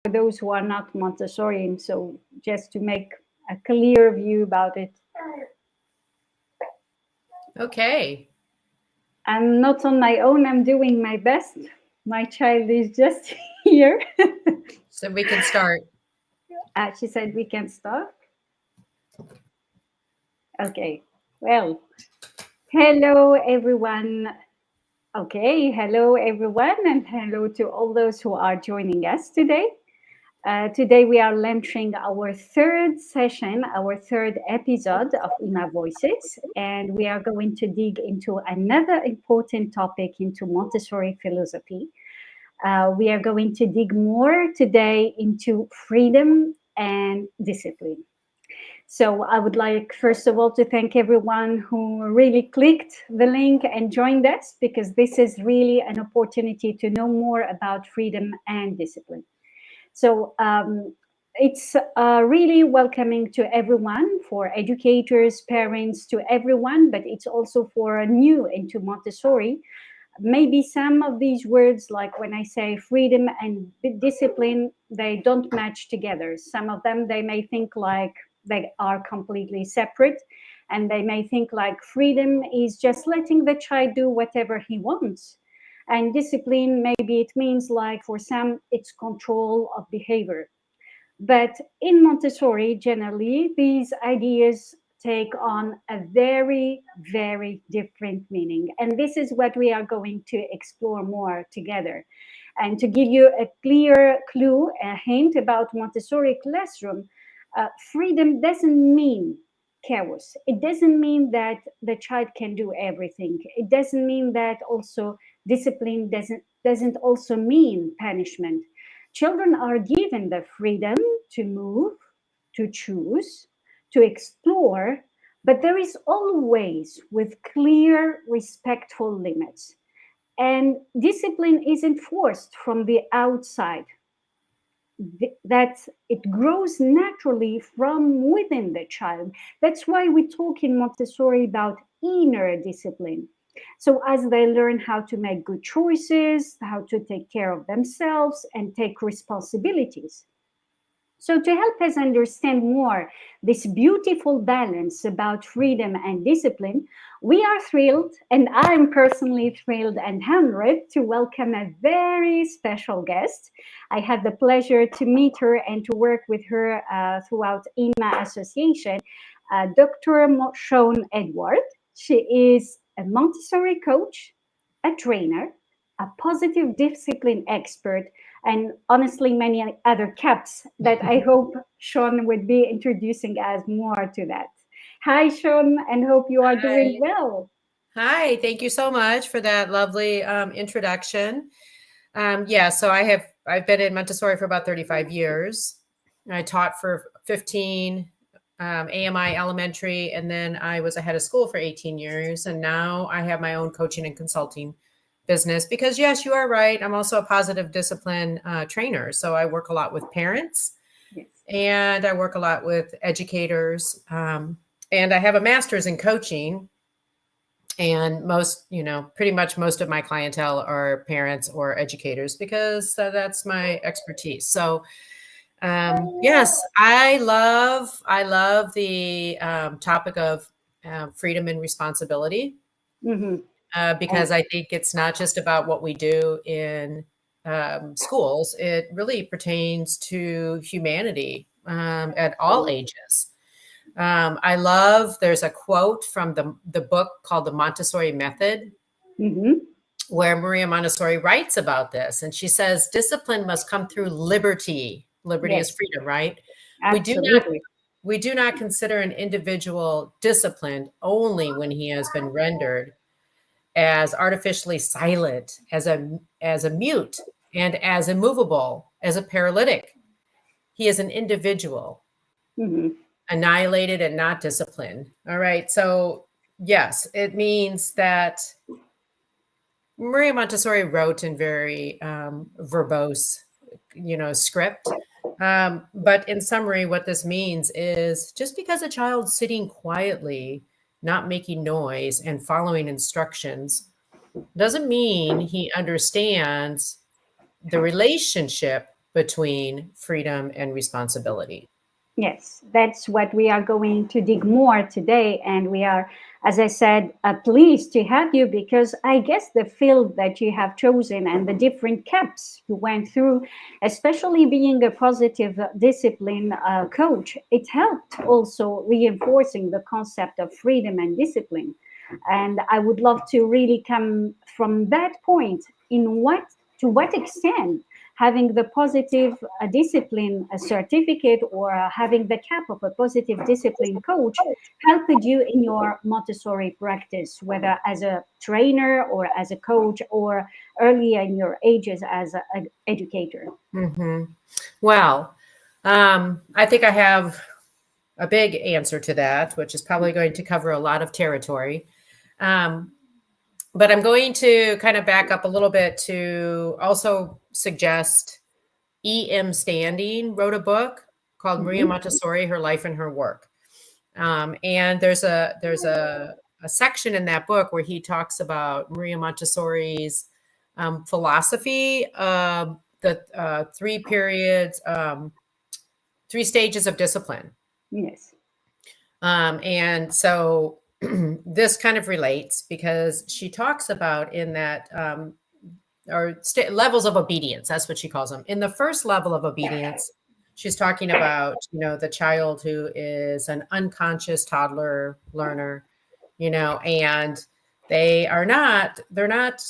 those who are not Montessorian. So just to make a clear view about it. Okay. I'm not on my own. I'm doing my best. My child is just here. So we can start. She said we can start. Okay. Well, hello everyone. Okay, hello everyone, and hello to all those who are joining us today. Today we are launching our third session, our third episode of IMA Voices, and we are going to dig into another important topic into Montessori philosophy. We are going to dig more today into freedom and discipline. So I would like, first of all, to thank everyone who really clicked the link and joined us, because this is really an opportunity to know more about freedom and discipline. So it's really welcoming to everyone, for educators, parents, to everyone, but it's also for new into Montessori. Maybe some of these words, like when I say freedom and discipline, they don't match together. Some of them, they may think like they are completely separate, and they may think like freedom is just letting the child do whatever he wants, and discipline, maybe it means like for some it's control of behavior. But in Montessori, generally these ideas take on a very, very different meaning, and this is what we are going to explore more together. And to give you a clear clue, a hint about Montessori classroom, freedom doesn't mean chaos. It doesn't mean that the child can do everything. It doesn't mean that also discipline doesn't also mean punishment. Children are given the freedom to move, to choose, to explore, but there is always with clear, respectful limits. And discipline is enforced from the outside, that it grows naturally from within the child. That's why we talk in Montessori about inner discipline. So as they learn how to make good choices, how to take care of themselves and take responsibilities. So, to help us understand more this beautiful balance about freedom and discipline, we are thrilled, and I'm personally thrilled and honored to welcome a very special guest. I had the pleasure to meet her and to work with her throughout IMA Association, Dr. Shawn Edward. She is a Montessori coach, a trainer, a positive discipline expert, and honestly, many other caps that I hope Shawn would be introducing us more to that. Hi, Shawn, and hope you are doing well. Hi, thank you so much for that lovely introduction. So I've been in Montessori for about 35 years. I taught for 15 AMI elementary, and then I was a head of school for 18 years, and now I have my own coaching and consulting business, because yes, you are right. I'm also a positive discipline trainer. So I work a lot with parents, Yes. and I work a lot with educators. And I have a master's in coaching, and pretty much most of my clientele are parents or educators, because that's my expertise. So yes, I love the topic of freedom and responsibility. Mm-hmm. Because I think it's not just about what we do in schools. It really pertains to humanity at all ages. There's a quote from the book called The Montessori Method, where Maria Montessori writes about this. And she says, discipline must come through liberty. Liberty is freedom, right? Absolutely. We do not consider an individual disciplined only when he has been rendered as artificially silent, as a mute, and as immovable, as a paralytic. He is an individual, annihilated and not disciplined. All right. So yes, it means that Maria Montessori wrote in very verbose, script. But in summary, what this means is, just because a child's sitting quietly, not making noise and following instructions, doesn't mean he understands the relationship between freedom and responsibility. Yes, that's what we are going to dig more today. And we are, as I said, pleased to have you because I guess the field that you have chosen and the different caps you went through, especially being a positive discipline coach, it helped also reinforcing the concept of freedom and discipline. And I would love to really come from that point in to what extent having the positive discipline certificate or having the cap of a positive discipline coach helped you in your Montessori practice, whether as a trainer or as a coach or earlier in your ages as an educator. Hmm. Well, I think I have a big answer to that, which is probably going to cover a lot of territory. Um, but I'm going to kind of back up a little bit to also suggest E.M. Standing wrote a book called Maria Mhm. Montessori: Her Life and Her Work. And there's a section in that book where he talks about Maria Montessori's philosophy of the three periods, three stages of discipline. Yes. And so this kind of relates because she talks about in that levels of obedience. That's what she calls them. In the first level of obedience, she's talking about, the child who is an unconscious toddler learner, and they're not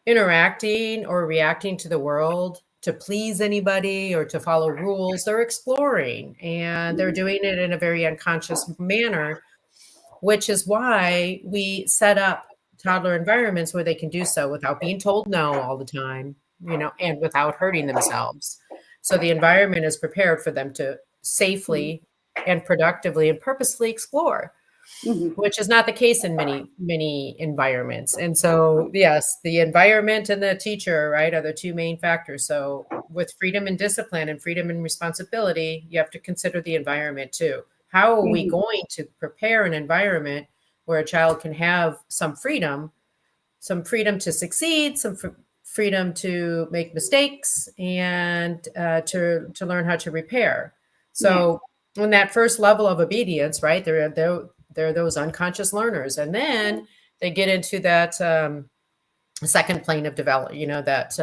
interacting or reacting to the world to please anybody or to follow rules. They're exploring and they're doing it in a very unconscious manner, which is why we set up toddler environments where they can do so without being told no all the time, and without hurting themselves. So the environment is prepared for them to safely and productively and purposely explore, Mhm. which is not the case in many environments. And so, yes, the environment and the teacher, right, are the two main factors. So with freedom and discipline and freedom and responsibility, you have to consider the environment too. How are we Mhm. going to prepare an environment where a child can have some freedom to succeed, some freedom to make mistakes, and to learn how to repair? Yes. So in that first level of obedience, right, they're those unconscious learners, and then they get into that second plane of development, that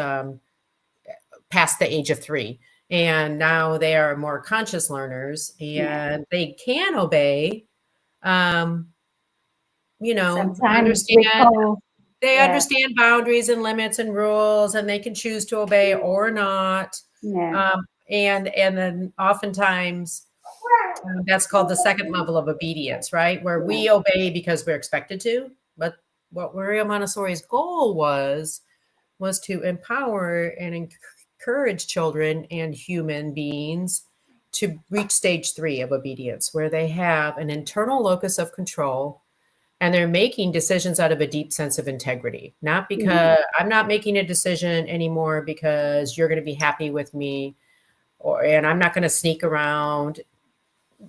past the age of 3. And now they are more conscious learners Yeah. and they can obey, um, Sometimes we understand. call, They yeah, understand boundaries and limits and rules, and they can choose to obey or not. yeah, And then oftentimes that's called the second level of obedience, right? Where yeah, we obey because we're expected to. But what Maria Montessori's goal was to empower and encourage children and human beings to reach stage 3 of obedience, where they have an internal locus of control and they're making decisions out of a deep sense of integrity. Not mhm, because I'm not making a decision anymore because you're going to be happy with me, and I'm not going to sneak around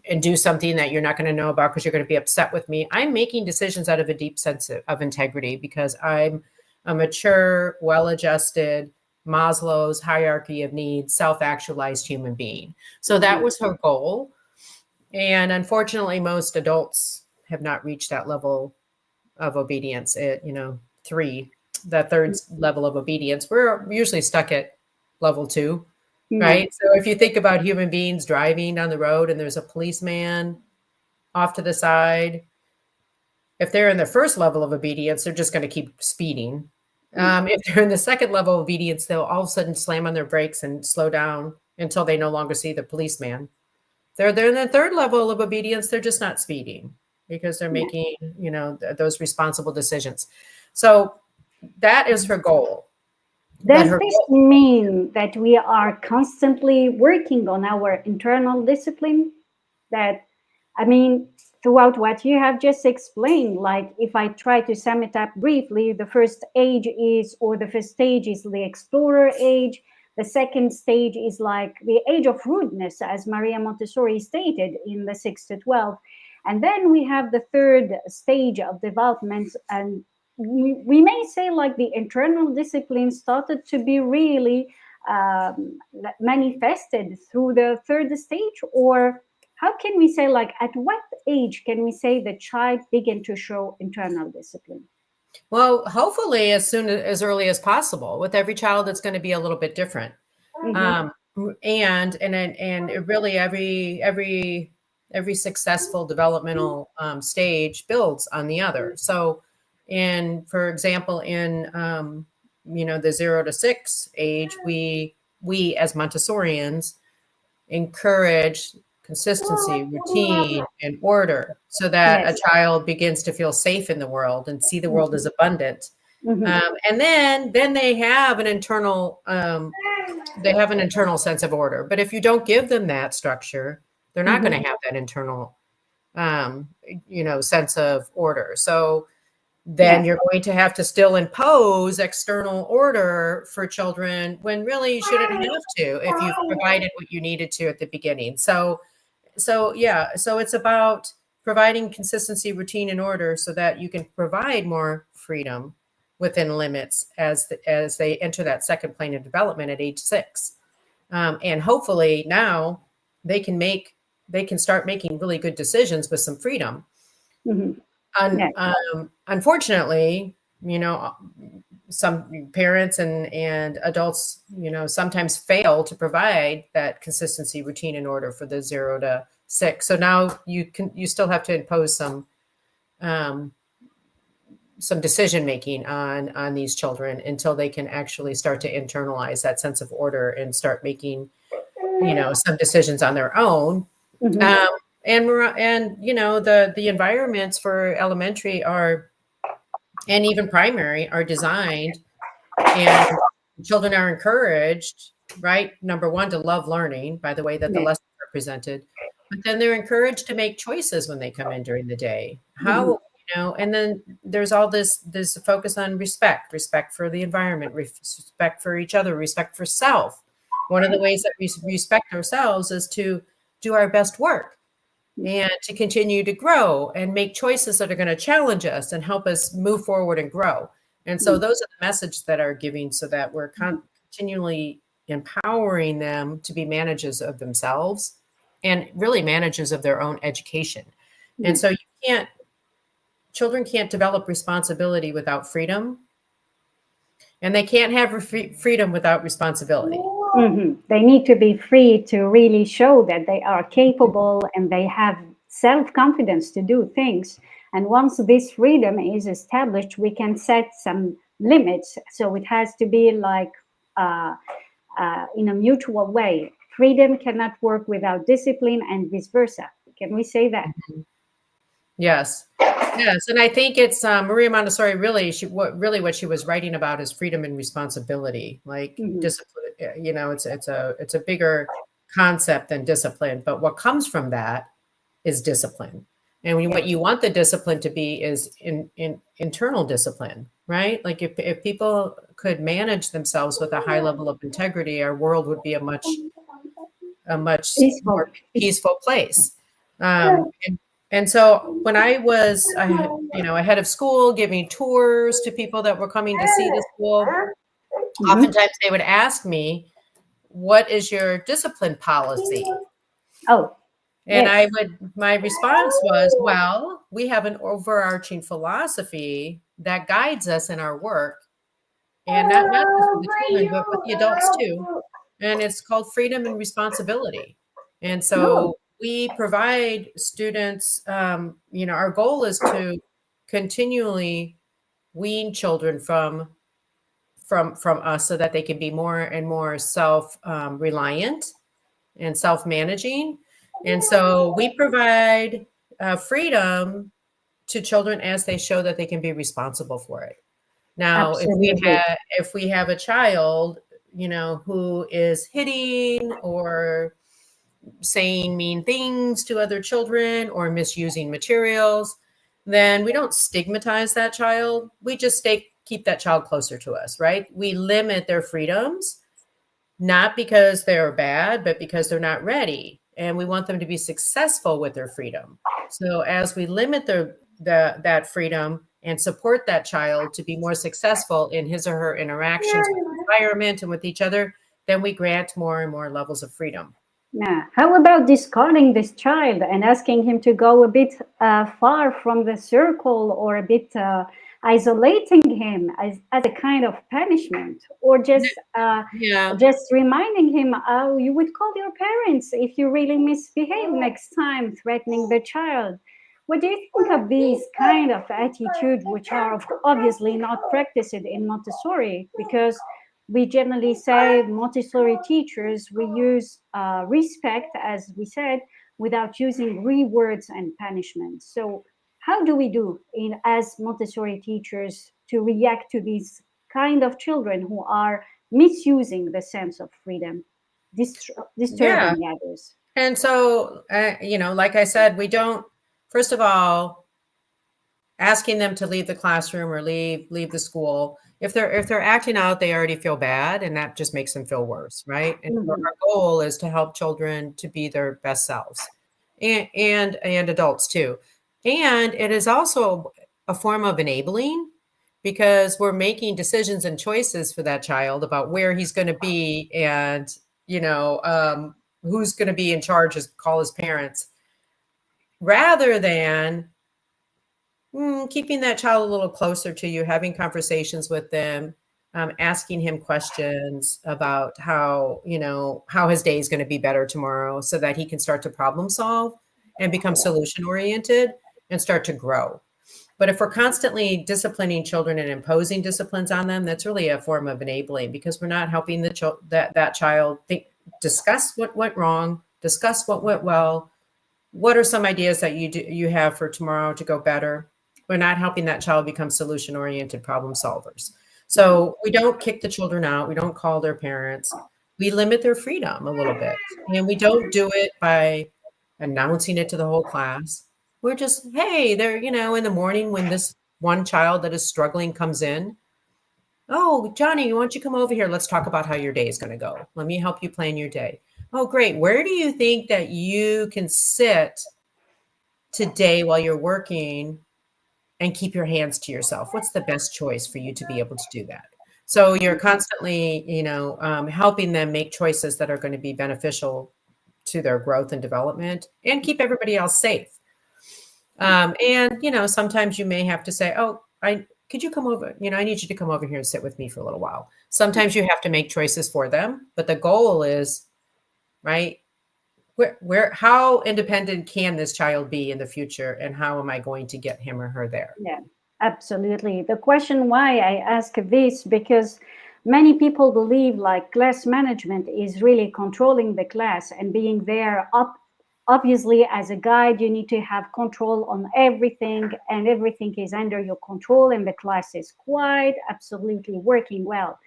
and do something that you're not going to know about because you're going to be upset with me. I'm making decisions out of a deep sense of integrity because I'm a mature, well-adjusted, Maslow's hierarchy of needs, self-actualized human being. So that mhm, was her goal. And unfortunately, most adults have not reached that level of obedience at 3, that third level of obedience. We're usually stuck at level 2, yeah, right? So if you think about human beings driving down the road and there's a policeman off to the side, if they're in the first level of obedience, they're just going to keep speeding. mm, If they're in the second level of obedience, they'll all of a sudden slam on their brakes and slow down until they no longer see the policeman. They're in the third level of obedience. They're just not speeding because they're yeah. making, those responsible decisions. So that is her goal. But Does her this goal, mean that we are constantly working on our internal discipline? That, I mean, throughout what you have just explained, like if I try to sum it up briefly, the first age is, or the first stage is the explorer age. The second stage is like the age of rudeness, as Maria Montessori stated in the 6 to 12. And then we have the third stage of development, and we may say like the internal discipline started to be really manifested through the third stage? Or how can we say, like, at what age can we say the child begin to show internal discipline? Well, hopefully as early as possible. With every child, it's going to be a little bit different. Mm-hmm. And it really every successful developmental stage builds on the other. So, for example, in the 0 to 6 age, we as Montessorians encourage consistency, routine, and order so that a Yes. child begins to feel safe in the world and see the world as abundant. Mm-hmm. And then they have an internal sense of order. But if you don't give them that structure, they're not going Mm-hmm. to have that internal sense of order. So then Yes. you're going to have to still impose external order for children when really you shouldn't have to if you've provided what you needed to at the beginning. So it's about providing consistency, routine, and order so that you can provide more freedom within limits as they enter that second plane of development at age 6. And hopefully now they can start making really good decisions with some freedom. Mm-hmm. Yes. Unfortunately, some parents and adults, sometimes fail to provide that consistency, routine, and order for the 0 to 6. So now you still have to impose um, some decision making on these children until they can actually start to internalize that sense of order and start making some decisions on their own. Mm-hmm. Um, and the environments for elementary and even primary are designed, and children are encouraged, right? Number one, to love learning by the way that the Yes. lessons are presented, but then they're encouraged to make choices when they come in during the day. Mm-hmm. And then there's all this focus on respect for the environment, respect for each other, respect for self. One of the ways that we respect ourselves is to do our best work and to continue to grow and make choices that are going to challenge us and help us move forward and grow. And so those are the messages that are giving so that we're continually empowering them to be managers of themselves and really managers of their own education. And so children can't develop responsibility without freedom, and they can't have freedom without responsibility. Mm-hmm. They need to be free to really show that they are capable and they have self confidence to do things. And once this freedom is established, we can set some limits. So it has to be like uh, in a mutual way. Freedom cannot work without discipline, and vice versa. Can we say that? Yes. Yes, and I think it's Maria Montessori. Really, what she was writing about is freedom and responsibility, like Mm-hmm. discipline. It's a bigger concept than discipline, but what comes from that is discipline. And what you want the discipline to be is in internal discipline, right? Like if people could manage themselves with a high level of integrity, our world would be a much Peaceful. more peaceful place. And so when I was, ahead of school, giving tours to people that were coming to see the school, Mm-hmm. oftentimes they would ask me, "What is your discipline policy?" Oh, And yes. my response was, "Well, we have an overarching philosophy that guides us in our work, and not just with the children, but with the adults too. And it's called freedom and responsibility. And No. so we provide students, our goal is to continually wean children from us so that they can be more and more self reliant and self managing. And so we provide freedom to children as they show that they can be responsible for it. Now, Absolutely. if we have a child, who is hitting or saying mean things to other children or misusing materials, then we don't stigmatize that child. We just keep that child closer to us, right? We limit their freedoms, not because they're bad, but because they're not ready. And we want them to be successful with their freedom. So as we limit that freedom and support that child to be more successful in his or her interactions with the environment and with each other, then we grant more and more levels of freedom. Yeah. How about discarding this child and asking him to go a bit far from the circle, or a bit isolating him as a kind of punishment, or Yeah. just reminding him how you would call your parents if you really misbehave next time, threatening the child? What do you think of these kind of attitude, which are obviously not practiced in Montessori? Because we generally say Montessori teachers, we use respect, as we said, without using rewards and punishment. So how do we do in as Montessori teachers to react to these kind of children who are misusing the sense of freedom, Yeah. disturbing others? And so, like I said, we don't, first of all, asking them to leave the classroom or leave the school. If they're acting out, they already feel bad, and that just makes them feel worse, right? And so Mhm. our goal is to help children to be their best selves, and adults too. And it is also a form of enabling, because we're making decisions and choices for that child about where he's going to be, and who's going to be in charge, is call his parents, rather than keeping that child a little closer to you, having conversations with them, asking him questions about how his day is going to be better tomorrow, so that he can start to problem solve and become solution oriented and start to grow. But if we're constantly disciplining children and imposing disciplines on them, that's really a form of enabling, because we're not helping that child discuss what went wrong, discuss what went well, what are some ideas that you have for tomorrow to go better. We're not helping that child become solution oriented problem solvers. So we don't kick the children out, we don't call their parents, we limit their freedom a little bit, and we don't do it by announcing it to the whole class. We're just, hey, they're, in the morning, when this one child that is struggling comes in, oh, Johnny, why don't you come over here? Let's talk about how your day is going to go. Let me help you plan your day. Oh, great. Where do you think that you can sit today while you're working and keep your hands to yourself? What's the best choice for you to be able to do that? So you're constantly, helping them make choices that are going to be beneficial to their growth and development, and keep everybody else safe. And sometimes you may have to say, "Oh, could you come over? I need you to come over here and sit with me for a little while." Sometimes you have to make choices for them, but the goal is, right, how independent can this child be in the future, and how am I going to get him or her there? Yeah, absolutely. The question why I ask this, because many people believe like class management is really controlling the class and being there up. Obviously, as a guide, you need to have control on everything, and everything is under your control, and the class is quite absolutely working well.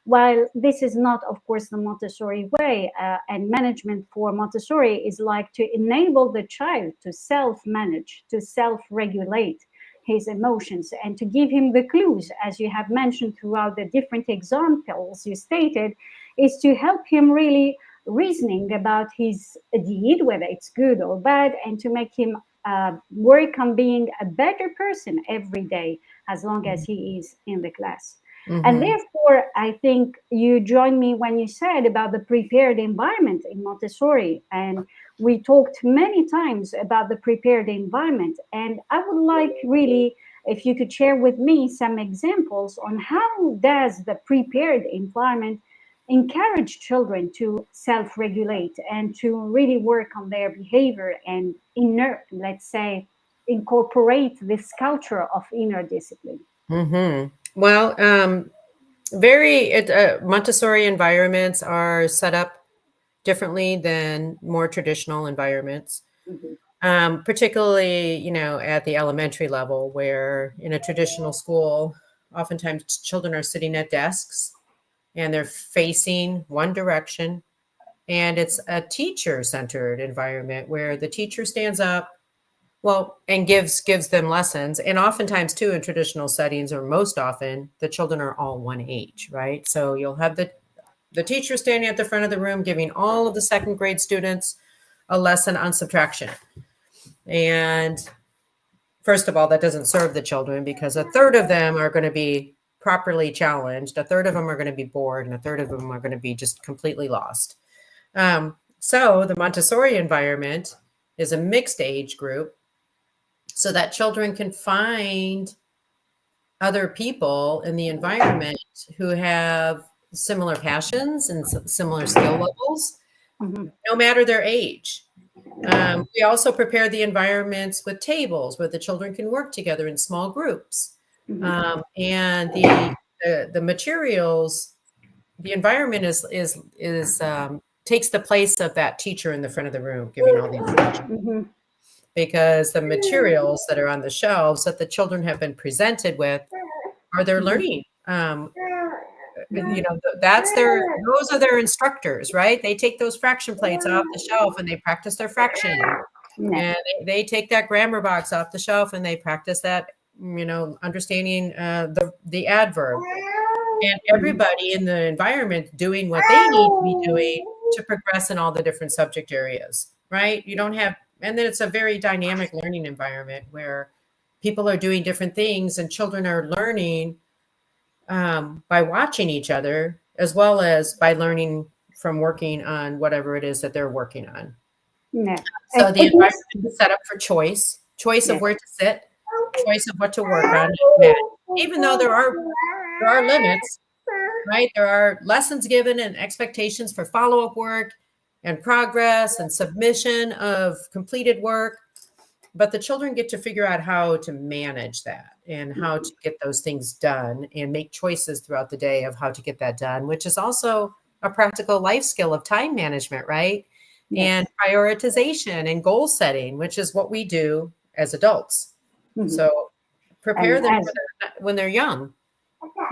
While this is not, of course, the Montessori way, and management for Montessori is like to enable the child to self manage, to self regulate his emotions, and to give him the clues, as you have mentioned throughout the different examples you stated, is to help him really reasoning about his deed, whether it's good or bad, and to make him work on being a better person every day as long as he is in the class. And Mm-hmm. therefore, I think you joined me when you said about the prepared environment in Montessori. And we talked many times about the prepared environment. And I would like really, if you could share with me some examples on how does the prepared environment encourage children to self-regulate and to really work on their behavior and inner, let's say, incorporate this culture of inner discipline. Mm-hmm. Well, Montessori environments are set up differently than more traditional environments. Mhm. Particularly, at the elementary level, where in a traditional school, oftentimes children are sitting at desks and they're facing one direction. And it's a teacher centered environment where the teacher stands up, well, and gives them lessons. And oftentimes, too, in traditional settings, or most often, the children are all one age, right? So you'll have the teacher standing at the front of the room giving all of the second grade students a lesson on subtraction. And first of all, that doesn't serve the children, because a third of them are going to be properly challenged, a third of them are going to be bored, and a third of them are going to be just completely lost. So the Montessori environment is a mixed age group so that children can find other people in the environment who have similar passions and similar skill levels, Mhm. no matter their age. We also prepare the environments with tables where the children can work together in small groups. And the materials, the environment is takes the place of that teacher in the front of the room giving all the instruction, Mhm. because the materials that are on the shelves that the children have been presented with are their learning. That's those are their instructors, right? They take those fraction plates off the shelf and they practice their fraction. Yeah. And they take that grammar box off the shelf and they practice that, understanding the adverb. And everybody in the environment doing what they need to be doing to progress in all the different subject areas, right? You don't have, and then it's a very dynamic learning environment where people are doing different things and children are learning by watching each other, as well as by learning from working on whatever it is that they're working on. Yeah. So the It environment makes, is set up for choice of yeah. where to sit, choice of what to work on. And even though there are limits, right? There are lessons given and expectations for follow-up work and progress and submission of completed work. But the children get to figure out how to manage that and how to get those things done and make choices throughout the day of how to get that done, which is also a practical life skill of time management, right? And Yes. prioritization and goal setting, which is what we do as adults. Mhm. So prepare And them as when they're young.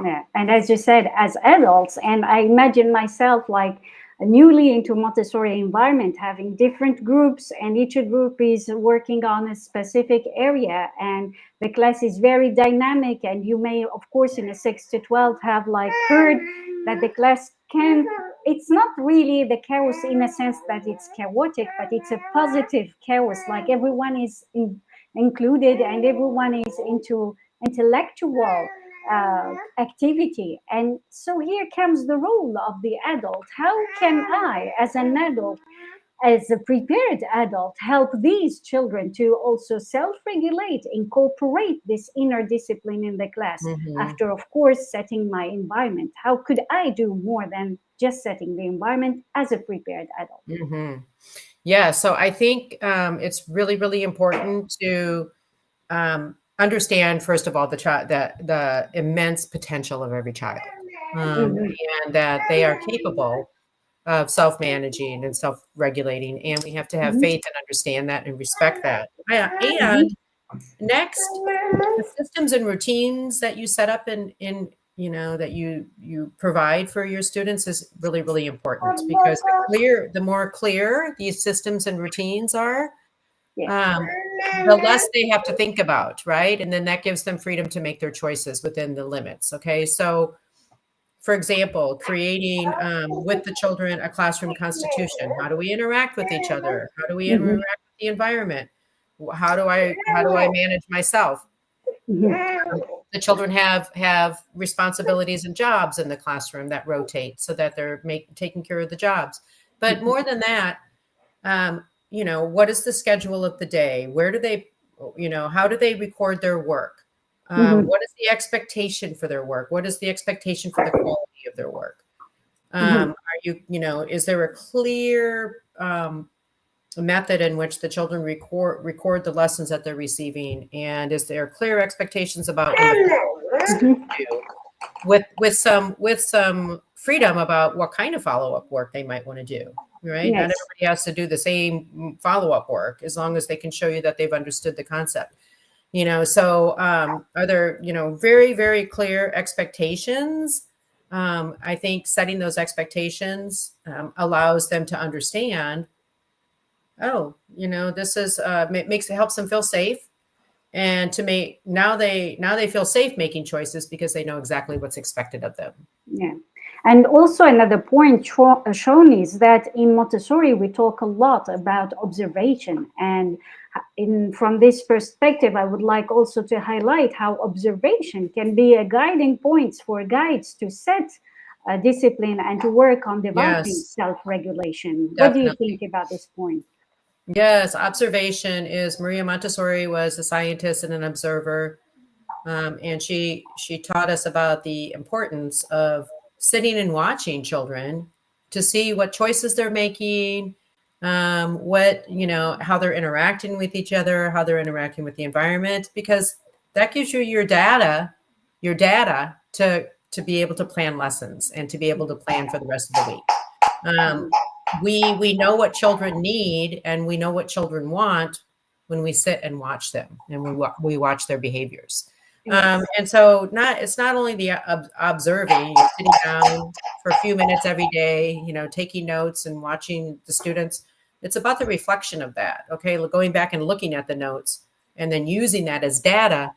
Yeah. And as you said, as adults, and I imagine myself like newly into Montessori environment, having different groups, and each group is working on a specific area, and the class is very dynamic. And you may, of course, in a 6 to 12, have like heard that the class can. It's not really the chaos in a sense that it's chaotic, but it's a positive chaos. Like everyone is included, and everyone is into intellectual activity. And so here comes the role of the adult. How can I, as an adult, as a prepared adult, help these children to also self-regulate, incorporate this inner discipline in the class Mhm. after, of course, setting my environment? How could I do more than just setting the environment as a prepared adult? Mhm. Yeah, so I think it's really, really important to understand, first of all, the immense potential of every child, Mhm. and that they are capable of self-managing and self-regulating, and we have to have Mhm. faith and understand that and respect that. Yeah, Mhm. and next, the systems and routines that you set up in that you provide for your students is really, really important, because the more clear these systems and routines are, Yes. um, the less they have to think about, right? And then that gives them freedom to make their choices within the limits. Okay, so for example, creating with the children a classroom constitution. How do we interact with each other? How do we interact Mhm. with the environment? How do I manage myself? Mhm. The children have responsibilities and jobs in the classroom that rotate so that they're taking care of the jobs. But more than that, what is the schedule of the day? Where do they, how do they record their work? Mhm. What is the expectation for their work? What is the expectation for the quality of their work? Mhm. Is there a clear method in which the children record the lessons that they're receiving? And is there clear expectations about when the follow-up is Mhm. due? With some freedom about what kind of follow-up work they might want to do, right? Not Yes. everybody has to do the same follow-up work, as long as they can show you that they've understood the concept. So are there, very, very clear expectations? I think setting those expectations allows them to understand, oh, this is makes it helps them feel safe, and to make now they feel safe making choices because they know exactly what's expected of them. Yeah. And also another point shown is that in Montessori we talk a lot about observation, and from this perspective I would like also to highlight how observation can be a guiding point for guides to set discipline and to work on developing Yes, self-regulation. What do you think definitely. about this point? Yes, observation is Maria Montessori was a scientist and an observer, and she taught us about the importance of sitting and watching children to see what choices they're making, what how they're interacting with each other, how they're interacting with the environment, because that gives you your data to be able to plan lessons and to be able to plan for the rest of the week. Um, we know what children need and we know what children want when we sit and watch them and we watch their behaviors. Yes. And so it's not only the observing, you're sitting down for a few minutes every day, taking notes and watching the students. It's about the reflection of that. Okay, going back and looking at the notes and then using that as data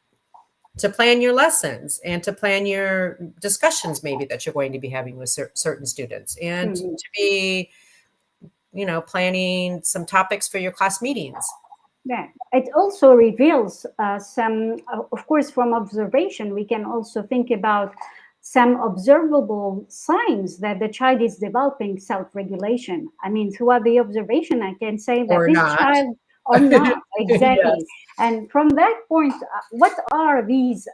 to plan your lessons and to plan your discussions maybe that you're going to be having with certain students, and Mhm. to be planning some topics for your class meetings. Yeah, it also reveals some, of course, from observation, we can also think about some observable signs that the child is developing self-regulation. I mean, throughout the observation, I can say that Or this not. child or not, exactly. Yes. And from that point, what are these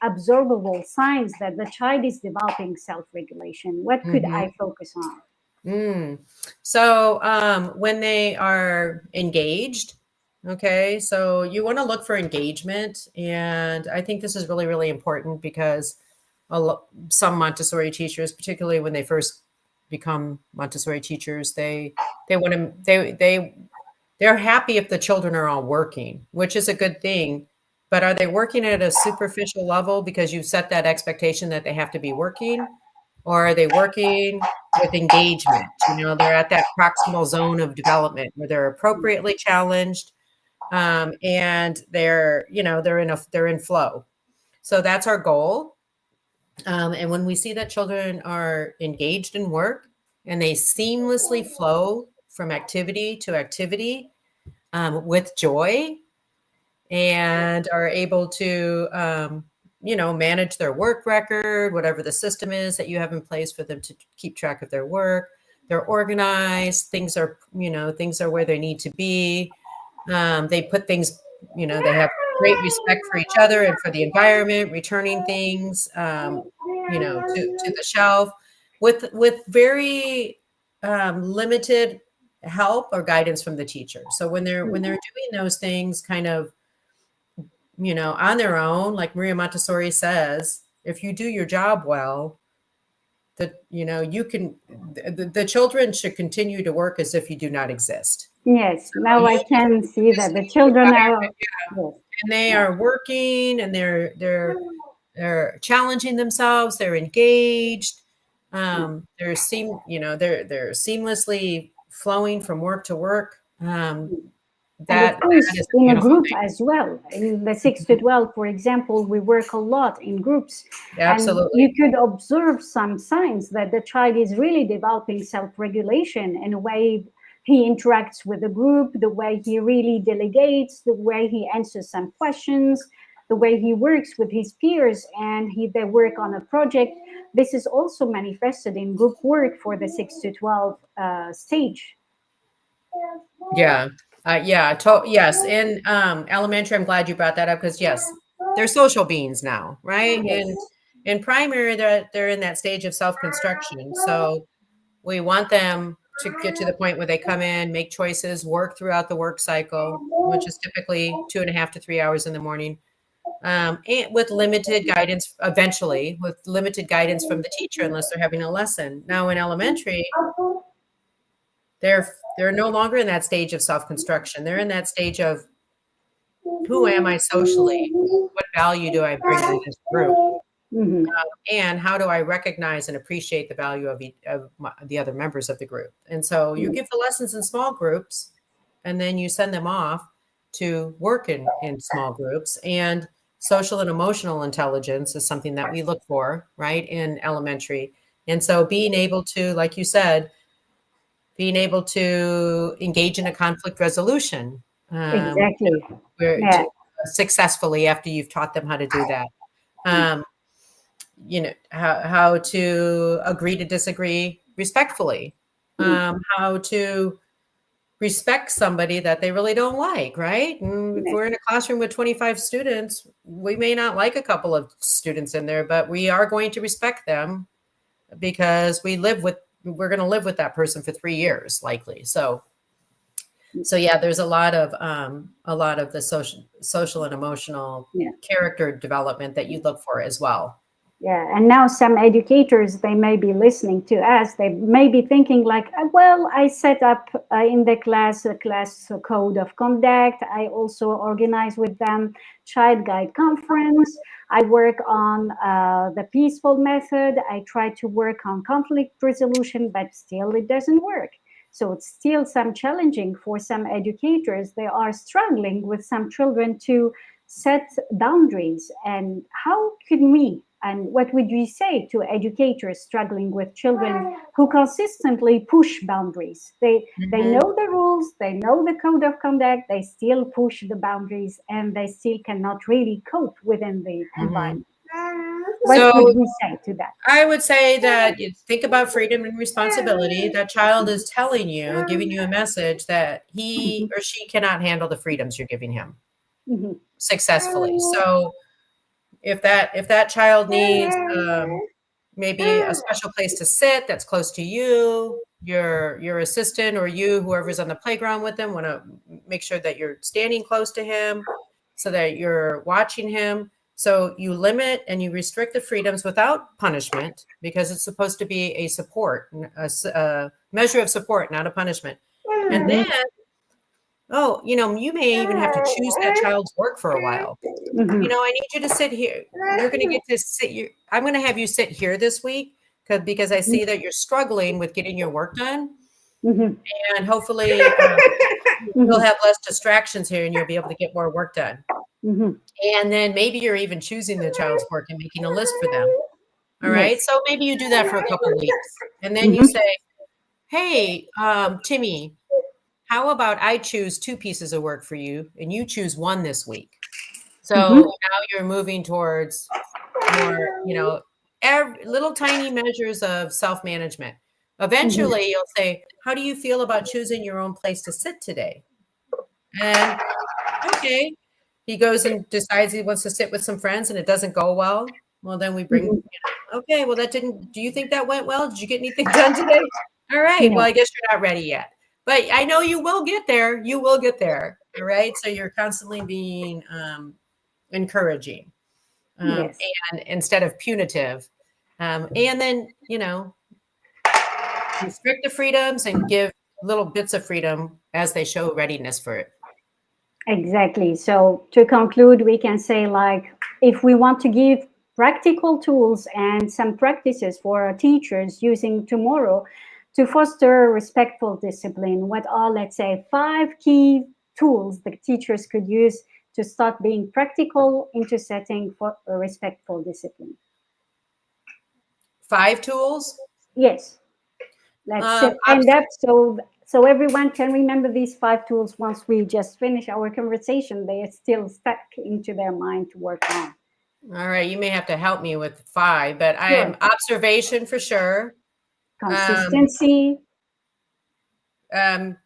observable signs that the child is developing self-regulation? What could Hmm. I focus on? So when they are engaged, okay, so you want to look for engagement. And I think this is really, really important because some Montessori teachers, particularly when they first become Montessori teachers, they want to they're happy if the children are all working, which is a good thing. But are they working at a superficial level because you've set that expectation that they have to be working? Or are they working with engagement? They're at that proximal zone of development where they're appropriately challenged, and they're in flow. So that's our goal. And when we see that children are engaged in work and they seamlessly flow from activity to activity, with joy, and are able to manage their work record, whatever the system is that you have in place for them to keep track of their work. They're organized. Things are where they need to be. They put things, they have great respect for each other and for the environment, returning things, to the shelf with very limited help or guidance from the teacher. So when they're doing those things kind of, on their own, like Maria Montessori says, if you do your job well, that you can the children should continue to work as if you do not exist. Yes, So now you I can see just that the see the children are, environment, yes, and they yeah. are working, and they're challenging themselves, they're engaged, they're seamlessly flowing from work to work. And of That course, is a in a beautiful group thing. as well. In the 6 to 12, for example, we work a lot in groups. And you Absolutely. could observe some signs that the child is really developing self regulation in a way he interacts with the group, the way he really delegates, the way he answers some questions, the way he works with his peers, and they work on a project. This is also manifested in group work for the 6 to 12 stage. Yeah. Yes. In elementary, I'm glad you brought that up because yes, they're social beings now, right? And Yes. in primary, they're in that stage of self-construction. So we want them to get to the point where they come in, make choices, work throughout the work cycle, which is typically 2.5 to 3 hours in the morning, and with limited guidance, eventually with limited guidance from the teacher, unless they're having a lesson. Now in elementary, they're no longer in that stage of self-construction. They're in that stage of who am I socially? What value do I bring to this group? Mhm. And how do I recognize and appreciate the value of the other members of the group? And so you give the lessons in small groups, and then you send them off to work in small groups. And social and emotional intelligence is something that we look for, right, in elementary. And so being able to, like you said, being able to engage in a conflict resolution, Exactly. where Yeah. to successfully after you've taught them how to do that. Um, how to agree to disagree respectfully, Mm. how to respect somebody that they really don't like, right? And if Yeah. we're in a classroom with 25 students, we may not like a couple of students in there, but we are going to respect them because we're going to live with that person for 3 years likely. So yeah, there's a lot of the social and emotional Yeah. character development that you look for as well. Yeah, and now some educators, they may be listening to us. They may be thinking like, well, I set up in the class a class code of conduct. I also organize with them child guide conference. I work on the peaceful method. I try to work on conflict resolution, but still it doesn't work. So it's still some challenging for some educators. They are struggling with some children to set boundaries. And how can we, and what would you say to educators struggling with children who consistently push boundaries? They Mhm. know the rules, they know the code of conduct, they still push the boundaries, and they still cannot really cope within the Mhm. environment. What So would we say to that? I would say that you think about freedom and responsibility. That child is telling you, giving you a message that he Mhm, or she cannot handle the freedoms you're giving him mhm, successfully. So if that child needs maybe a special place to sit that's close to you, your assistant or you, whoever's on the playground with them, want to make sure that you're standing close to him so that you're watching him. So you limit and you restrict the freedoms without punishment because it's supposed to be a support, a measure of support, not a punishment. And then, mhm, you may even have to choose that child's work for a while. mhm, I need you to sit here. You're going to get to sit here. I'm going to have you sit here this week because I see that you're struggling with getting your work done. mhm, And hopefully, you'll mhm, have less distractions here and you'll be able to get more work done. mhm. And then maybe you're even choosing the child's work and making a list for them. All right. Yes. So maybe you do that for a couple weeks. And then you Mhm, say, hey, Timmy, how about I choose 2 pieces of work for you and you choose one this week? So mhm, now you're moving towards more, little tiny measures of self management. mhm, Eventually, you'll say, how do you feel about choosing your own place to sit today? And okay, he goes and decides he wants to sit with some friends and it doesn't go well. Well, then we bring, mhm. okay, well, do you think that went well? Did you get anything done today? All right. Well, No. I guess you're not ready yet. But I know you will get there. You will get there. All right. So you're constantly being encouraging, Yes. and instead of punitive. And then, restrict the freedoms and give little bits of freedom as they show readiness for it. Exactly. So to conclude, we can say like if we want to give practical tools and some practices for our teachers using tomorrow to foster respectful discipline, what are, let's say, 5 key tools the teachers could use to start being practical into setting for a respectful discipline? 5 tools. Yes. Let's end up so everyone can remember these 5 tools once we just finish our conversation. They are still stuck into their mind to work on. All right, you may have to help me with 5, but I am Sure. observation for sure. Um, Consistency. um,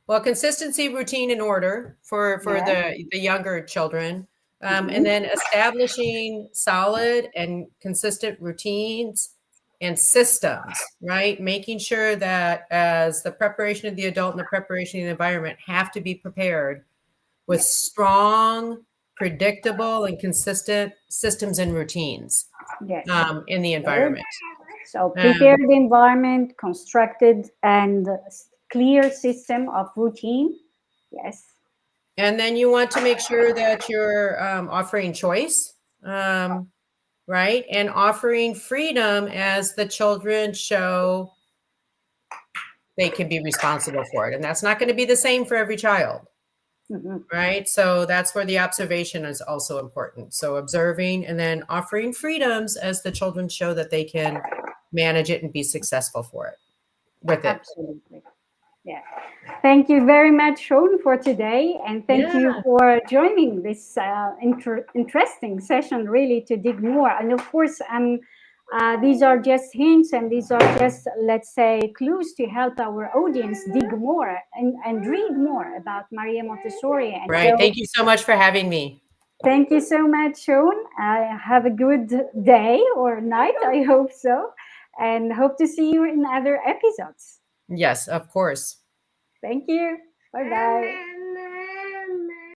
well, consistency, routine, and order for Yeah. the younger children, and Mhm. then establishing solid and consistent routines and systems. Right, making sure that as the preparation of the adult and the preparation of the environment have to be prepared with Yeah. strong, predictable, and consistent systems and routines Yes. in the Good. environment. So Um, prepare the environment, constructed and clear system of routine. Yes. and then you want to make sure that you're offering choice, right? And offering freedom as the children show they can be responsible for it. And that's not going to be the same for every child, Mhm. right? So that's where the observation is also important. So observing and then offering freedoms as the children show that they can manage it and be successful for it with it. Absolutely. Yeah. Thank you very much, Shawn, for today. And thank Yeah. you for joining this interesting session, really, to dig more. And of course, these are just hints and these are just, let's say, clues to help our audience dig more and read more about Maria Montessori. And Right. so, Thank you so much for having me. thank you so much, Shawn. Have a good day or night, I hope so. And hope to see you in other episodes. Yes, of course. Thank you. Bye bye.